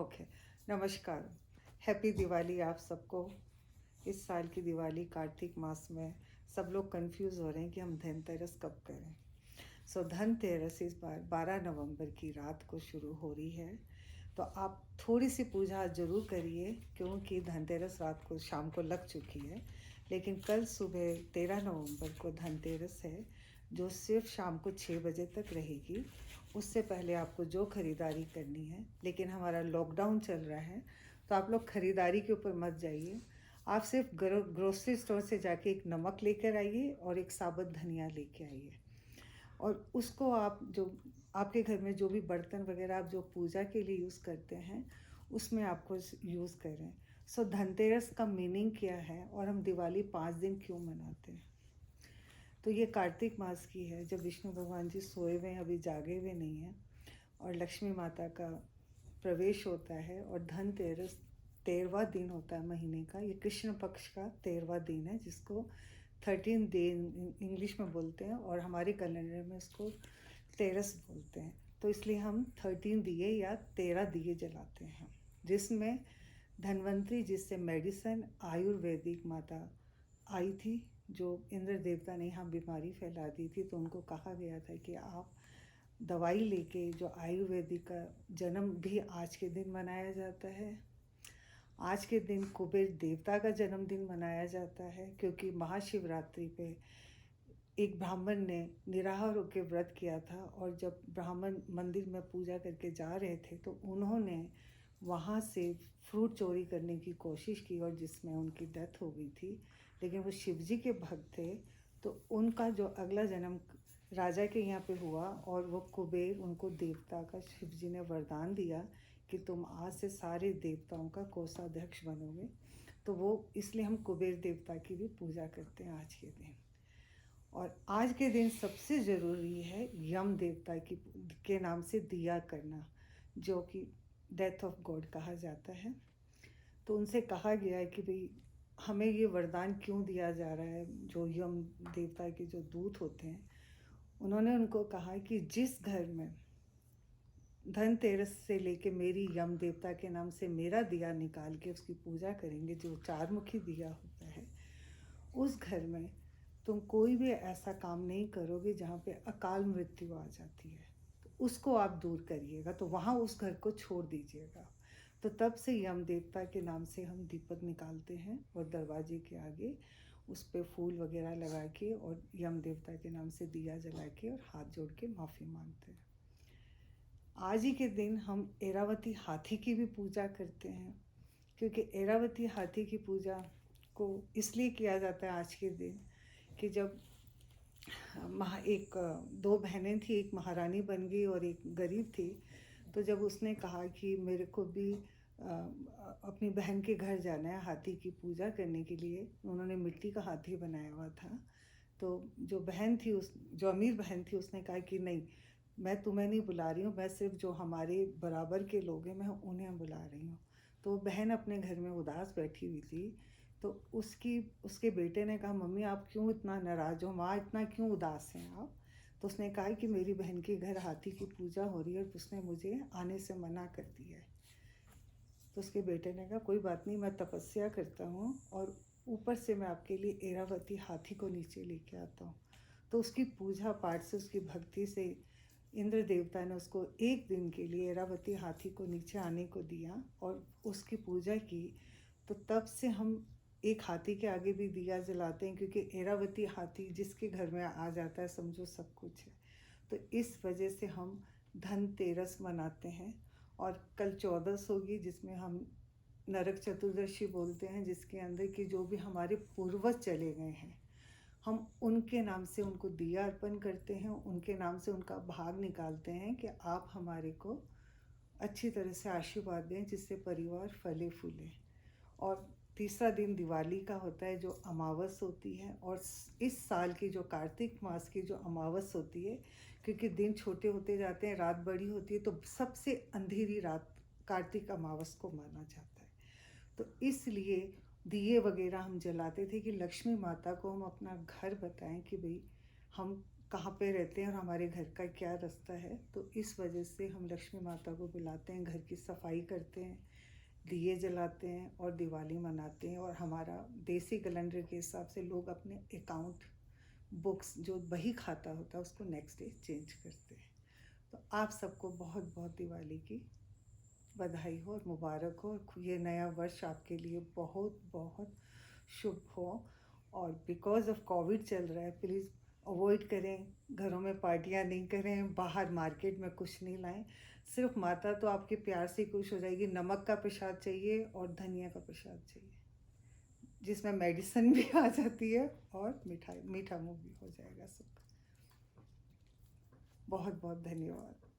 Okay. नमस्कार। Happy Diwali आप सबको। इस साल की दिवाली कार्तिक मास में सब लोग कंफ्यूज हो रहे हैं कि हम धनतेरस कब करें। धनतेरस इस बार 12 नवंबर की रात को शुरू हो रही है। तो आप थोड़ी सी पूजा ज़रूर करिए क्योंकि धनतेरस रात को शाम को लग चुकी है। लेकिन कल सुबह 13 नवंबर को धनतेरस है जो सिर्फ शाम को 6 बजे तक रहेगी। उससे पहले आपको जो ख़रीदारी करनी है, लेकिन हमारा लॉकडाउन चल रहा है तो आप लोग ख़रीदारी के ऊपर मत जाइए। आप सिर्फ ग्रोसरी स्टोर से जाके एक नमक लेकर आइए और एक साबुत धनिया लेके आइए। और उसको आप जो आपके घर में जो भी बर्तन वगैरह आप जो पूजा के लिए यूज़ करते हैं उसमें आपको यूज़ करें। धनतेरस का मीनिंग क्या है और हम दिवाली 5 दिन क्यों मनाते हैं? तो ये कार्तिक मास की है जब विष्णु भगवान जी सोए हुए हैं, अभी जागे हुए नहीं हैं, और लक्ष्मी माता का प्रवेश होता है। और धनतेरस 13वां दिन होता है महीने का। ये कृष्ण पक्ष का 13वां दिन है जिसको 13 डे इंग्लिश में बोलते हैं और हमारे कैलेंडर में इसको तेरस बोलते हैं। तो इसलिए हम 13 दिए या 13 दिए जलाते हैं, जिसमें धन्वंतरी जिससे मेडिसन आयुर्वेदिक माता आई थी, जो इंद्र देवता ने यहाँ बीमारी फैला दी थी, तो उनको कहा गया था कि आप दवाई लेके जो आयुर्वेदिक का जन्म भी आज के दिन मनाया जाता है। आज के दिन कुबेर देवता का जन्मदिन मनाया जाता है क्योंकि महाशिवरात्रि पे एक ब्राह्मण ने निराहार होकर व्रत किया था, और जब ब्राह्मण मंदिर में पूजा करके जा रहे थे तो उन्होंने वहाँ से फ्रूट चोरी करने की कोशिश की और जिसमें उनकी डेथ हो गई थी। लेकिन वो शिवजी के भक्त थे, तो उनका जो अगला जन्म राजा के यहाँ पे हुआ और वो कुबेर उनको देवता का शिवजी ने वरदान दिया कि तुम आज से सारे देवताओं का कोषाध्यक्ष बनोगे। तो वो इसलिए हम कुबेर देवता की भी पूजा करते हैं आज के दिन। और आज के दिन सबसे ज़रूरी है यम देवता की के नाम से दिया करना, जो कि डेथ ऑफ गॉड कहा जाता है। तो उनसे कहा गया है कि भाई हमें ये वरदान क्यों दिया जा रहा है। जो यम देवता के जो दूत होते हैं उन्होंने उनको कहा कि जिस घर में धनतेरस से लेके मेरी यम देवता के नाम से मेरा दिया निकाल के उसकी पूजा करेंगे, जो 4 मुखी दिया होता है, उस घर में तुम कोई भी ऐसा काम नहीं करोगे जहाँ पे अकाल मृत्यु आ जाती है। तो उसको आप दूर करिएगा, तो वहाँ उस घर को छोड़ दीजिएगा। तो तब से यम देवता के नाम से हम दीपक निकालते हैं और दरवाजे के आगे उस पर फूल वगैरह लगा के और यम देवता के नाम से दिया जला के और हाथ जोड़ के माफ़ी मांगते हैं। आज ही के दिन हम एरावती हाथी की भी पूजा करते हैं, क्योंकि एरावती हाथी की पूजा को इसलिए किया जाता है आज के दिन कि जब एक 2 बहनें थी, एक महारानी बन गई और एक गरीब थी। तो जब उसने कहा कि मेरे को भी अपनी बहन के घर जाना है हाथी की पूजा करने के लिए, उन्होंने मिट्टी का हाथी बनाया हुआ था। तो जो बहन थी, जो अमीर बहन थी, उसने कहा कि नहीं, मैं तुम्हें नहीं बुला रही हूँ, मैं सिर्फ जो हमारे बराबर के लोग हैं मैं उन्हें बुला रही हूँ। तो बहन अपने घर में उदास बैठी हुई थी। तो उसके बेटे ने कहा, मम्मी आप क्यों इतना नाराज़ हो, माँ इतना क्यों उदास हैं आप? तो उसने कहा कि मेरी बहन के घर हाथी की पूजा हो रही है और उसने मुझे आने से मना कर दिया है। तो उसके बेटे ने कहा, कोई बात नहीं, मैं तपस्या करता हूँ और ऊपर से मैं आपके लिए एरावती हाथी को नीचे लेके आता हूँ। तो उसकी पूजा पाठ से, उसकी भक्ति से इंद्र देवता ने उसको एक दिन के लिए एरावती हाथी को नीचे आने को दिया और उसकी पूजा की। तो तब से हम एक हाथी के आगे भी दिया जलाते हैं, क्योंकि एरावती हाथी जिसके घर में आ जाता है समझो सब कुछ है। तो इस वजह से हम धनतेरस मनाते हैं। और कल 14 होगी जिसमें हम नरक चतुर्दशी बोलते हैं, जिसके अंदर की जो भी हमारे पूर्वज चले गए हैं हम उनके नाम से उनको दिया अर्पण करते हैं, उनके नाम से उनका भाग निकालते हैं कि आप हमारे को अच्छी तरह से आशीर्वाद दें जिससे परिवार फले फूले। और तीसरा दिन दिवाली का होता है जो अमावस होती है, और इस साल की जो कार्तिक मास की जो अमावस होती है, क्योंकि दिन छोटे होते जाते हैं, रात बड़ी होती है, तो सबसे अंधेरी रात कार्तिक अमावस को माना जाता है। तो इसलिए दिए वगैरह हम जलाते थे कि लक्ष्मी माता को हम अपना घर बताएं कि भाई हम कहाँ पे रहते हैं और हमारे घर का क्या रास्ता है। तो इस वजह से हम लक्ष्मी माता को बुलाते हैं, घर की सफाई करते हैं, दिए जलाते हैं और दिवाली मनाते हैं। और हमारा देसी कैलेंडर के हिसाब से लोग अपने अकाउंट बुक्स जो बही खाता होता है उसको नेक्स्ट डे चेंज करते हैं। तो आप सबको बहुत बहुत दिवाली की बधाई हो और मुबारक हो। ये नया वर्ष आपके लिए बहुत बहुत शुभ हो। और बिकॉज ऑफ कोविड चल रहा है, प्लीज़ अवॉइड करें, घरों में पार्टियां नहीं करें, बाहर मार्केट में कुछ नहीं लाएं। सिर्फ माता तो आपके प्यार से खुश हो जाएगी। नमक का प्रसाद चाहिए और धनिया का प्रसाद चाहिए, जिसमें मेडिसिन भी आ जाती है और मीठा मुंह भी हो जाएगा सबका। बहुत बहुत धन्यवाद।